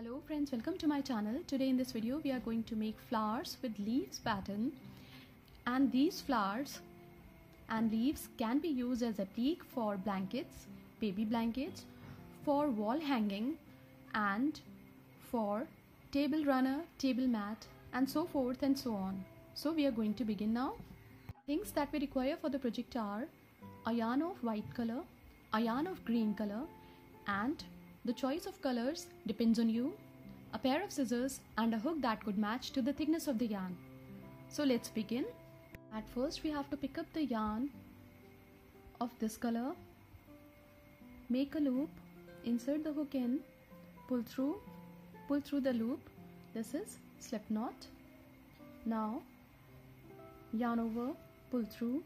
Hello friends, welcome to my channel. Today in this video we are going to make flowers with leaves pattern, and these flowers and leaves can be used as applique for blankets, baby blankets, for wall hanging and for table runner, table mat and so forth and so on. So we are going to begin now. Things that we require for the project are a yarn of white color, a yarn of green color, and the choice of colors depends on you, a pair of scissors and a hook that could match to the thickness of the yarn. So let's begin. At first we have to pick up the yarn of this color, make a loop, insert the hook in, pull through the loop. This is slip knot. Now yarn over, pull through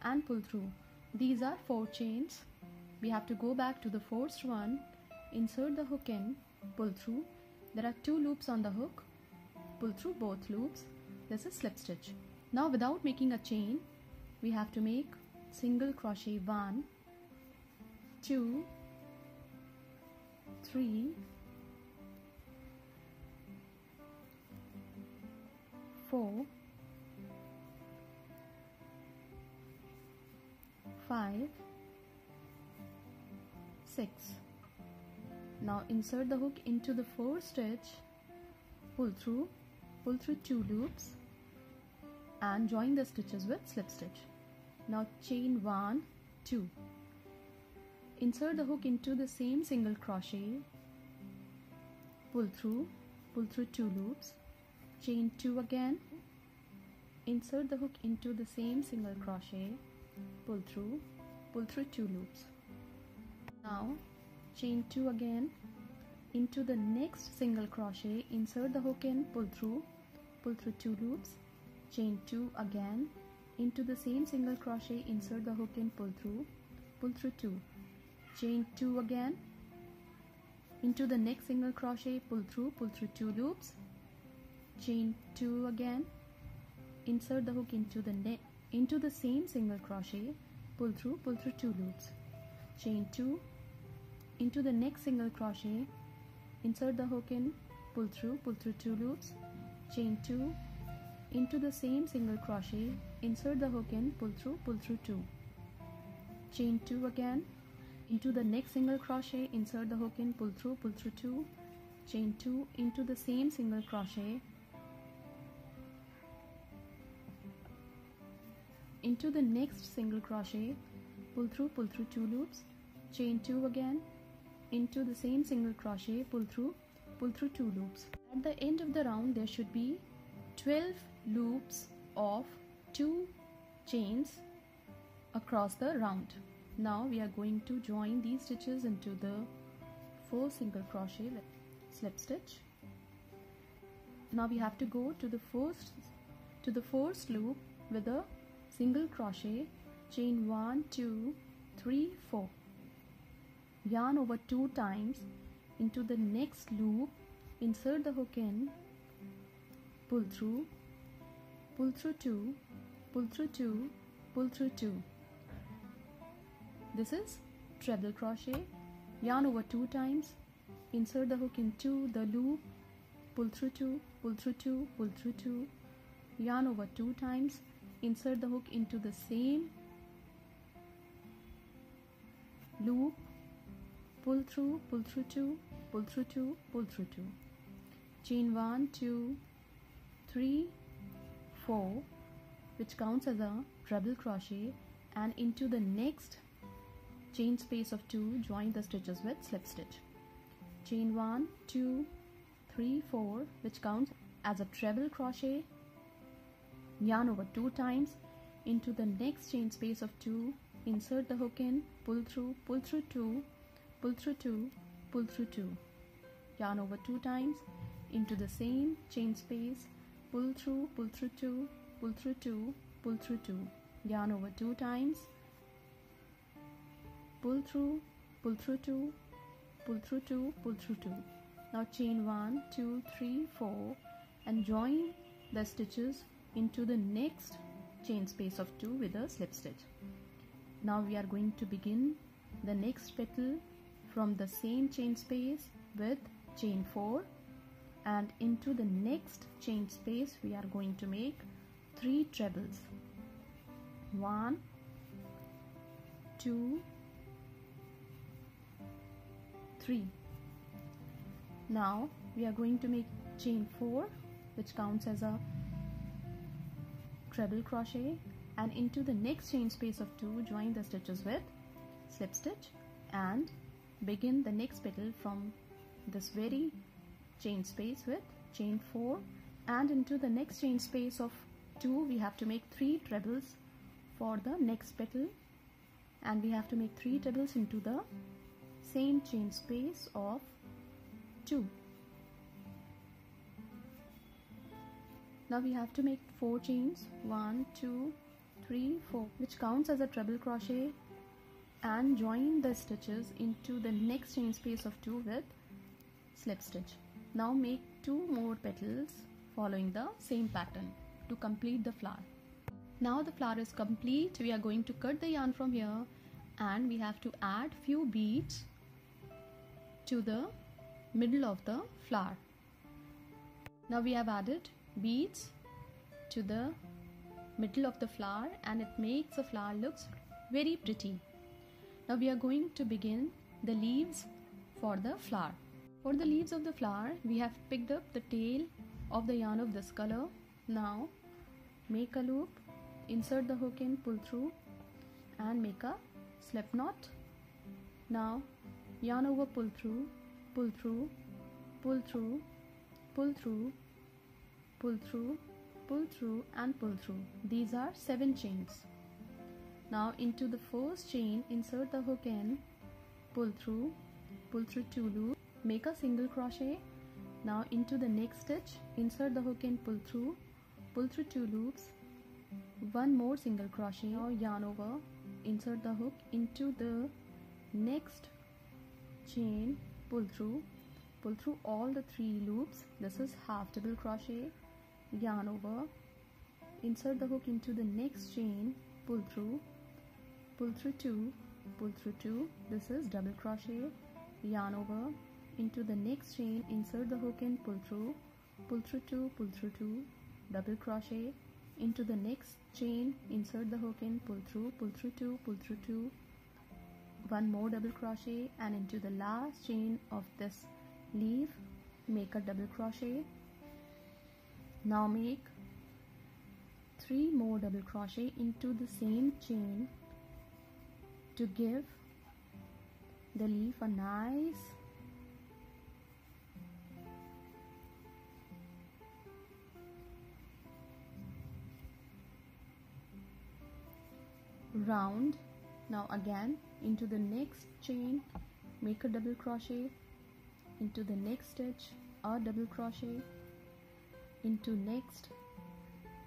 and pull through. These are 4 chains. We have to go back to the first one, insert the hook in, pull through. There are 2 loops on the hook, pull through both loops. This is slip stitch. Now without making a chain, we have to make single crochet 1, 2, 3, 4, 5, 6. Now insert the hook into the 4th stitch, pull through 2 loops and join the stitches with slip stitch. Now chain 1, 2. Insert the hook into the same single crochet, pull through 2 loops, chain 2 again, insert the hook into the same single crochet, pull through 2 loops. Now chain 2 again, into the next single crochet, insert the hook in, pull through 2 loops, chain 2 again, into the same single crochet, insert the hook in, pull through 2, chain 2 again, into the next single crochet, pull through 2 loops, chain 2 again, insert the hook into the same single crochet, pull through 2 loops, chain 2, into the next single crochet, insert the hook in, pull through 2 loops, chain 2, into the same single crochet, insert the hook in, pull through 2, chain 2 again, into the next single crochet, insert the hook in, pull through 2, chain 2, into the same single crochet, into the next single crochet, pull through 2 loops, chain 2 again, into the same single crochet, pull through 2 loops. At the end of the round there should be 12 loops of 2 chains across the round. Now we are going to join these stitches into the 4 single crochet with slip stitch. Now we have to go to the first loop with a single crochet, chain 1, 2, 3, 4. Yarn over 2 times into the next loop, insert the hook in, pull through 2, pull through 2, pull through 2. This is treble crochet. Yarn over 2 times, insert the hook into the loop, pull through 2, pull through 2, pull through 2. Yarn over 2 times, insert the hook into the same loop, pull through 2, pull through 2, pull through 2. Chain 1, 2, 3, 4, which counts as a treble crochet, and into the next chain space of 2, join the stitches with slip stitch. Chain 1, 2, 3, 4, which counts as a treble crochet, yarn over 2 times, into the next chain space of 2, insert the hook in, pull through 2, pull through 2, pull through 2. Yarn over 2 times, into the same chain space, pull through 2, pull through 2, pull through 2. Yarn over 2 times, pull through 2, pull through 2, pull through 2. Now chain 1, 2, 3, 4 and join the stitches into the next chain space of 2 with a slip stitch. Now we are going to begin the next petal from the same chain space with chain 4, and into the next chain space we are going to make 3 trebles. 1, 2, 3. Now we are going to make chain 4, which counts as a treble crochet, and into the next chain space of 2 join the stitches with slip stitch and begin the next petal from this very chain space with chain 4, and into the next chain space of 2 we have to make 3 trebles for the next petal, and we have to make 3 trebles into the same chain space of 2. Now we have to make 4 chains, 1, 2, 3, 4, which counts as a treble crochet, and join the stitches into the next chain space of 2 with slip stitch. Now make 2 more petals following the same pattern to complete the flower. Now the flower is complete. We are going to cut the yarn from here, and we have to add few beads to the middle of the flower. Now we have added beads to the middle of the flower, and it makes the flower looks very pretty. Now we are going to begin the leaves for the flower. For the leaves of the flower, we have picked up the tail of the yarn of this color. Now make a loop, insert the hook in, pull through and make a slip knot. Now yarn over, pull through, pull through, pull through, pull through, pull through, pull through and pull through. These are 7 chains. Now into the first chain insert the hook in, pull through 2 loops, make a single crochet. Now into the next stitch insert the hook in, pull through 2 loops, 1 more single crochet. Now yarn over, insert the hook into the next chain, pull through all the 3 loops. This is half double crochet. Yarn over, insert the hook into the next chain, pull through 2, this is double crochet. Yarn over, into the next chain insert the hook in, pull through 2, double crochet. Into the next chain insert the hook in, pull through 2, 1 more double crochet, and into the last chain of this leaf make a double crochet. Now make 3 more double crochet into the same chain to give the leaf a nice round. Now again into the next chain make a double crochet, into the next stitch a double crochet, into next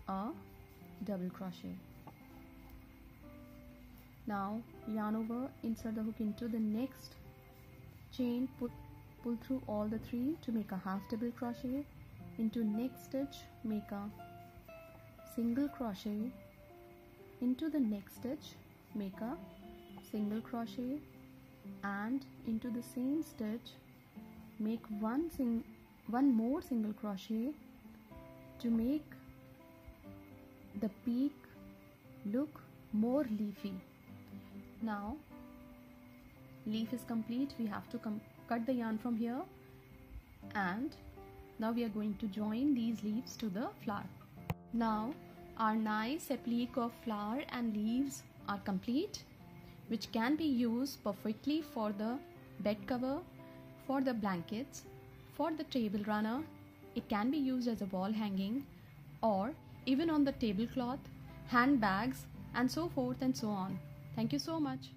a double crochet. Now yarn over, insert the hook into the next chain, pull through all the 3 to make a half double crochet. Into next stitch make a single crochet, into the next stitch make a single crochet, and into the same stitch make one more single crochet to make the peak look more leafy. Now leaf is complete. We have to cut the yarn from here, and now we are going to join these leaves to the flower. Now our nice applique of flower and leaves are complete, which can be used perfectly for the bed cover, for the blankets, for the table runner. It can be used as a wall hanging, or even on the tablecloth, handbags, and so forth and so on. Thank you so much.